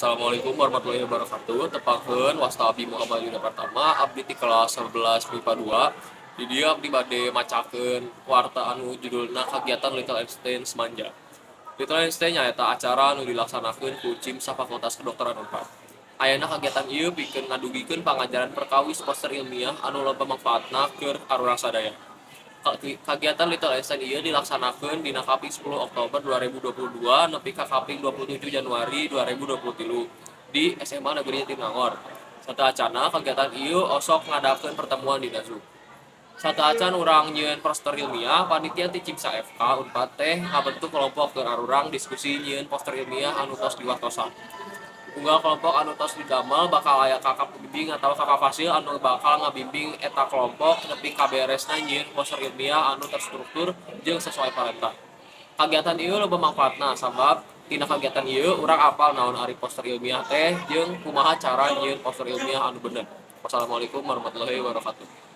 Assalamualaikum warahmatullahi wabarakatuh. Tepangkeun wasta abdi Muhammad Yuda Pratama, abdi ti kelas 11 MIPA 2. Di dia abdi bade macakeun warta anu judulna kagiatan Little Einstein Semanja. Little Einstein nyaeta acara anu dilaksanakeun ku CIMSA Fakultas Kedokteran Unpad. Ayeuna kagiatan ieu pikeun ngadugikeun pangajaran perkawis poster ilmiah anu loba mangfaatna keur arurang sadaya. Kegiatan Little Einstein ieu dilaksanakeun dina kaping 10 Oktober 2022 nepi ka kaping 27 Januari 2023 di SMA Negeri Jatinangor. Sateacana kegiatan ieu osok ngadakeun pertemuan dina Zoom. Sataacan urang nyieun poster ilmiah, panitia ti CIMSA FK Unpad teh ngabentuk kelompok keur arurang diskusi nyieun poster ilmiah anu tos diwatosan. Unggal kelompok anu tos didamel bakal aya kakak pembimbing atau kakak fasil anu bakal ngabimbing eta kelompok nepi ka beresna nyieun poster ilmiah anu terstruktur jeung sesuai parentah. Kagiatan ieu loba mangfaatna sabab tina kagiatan ieu urang apal naon ari poster ilmiah teh jeung kumaha cara nyieun poster ilmiah anu bener. Wassalamualaikum warahmatullahi wabarakatuh.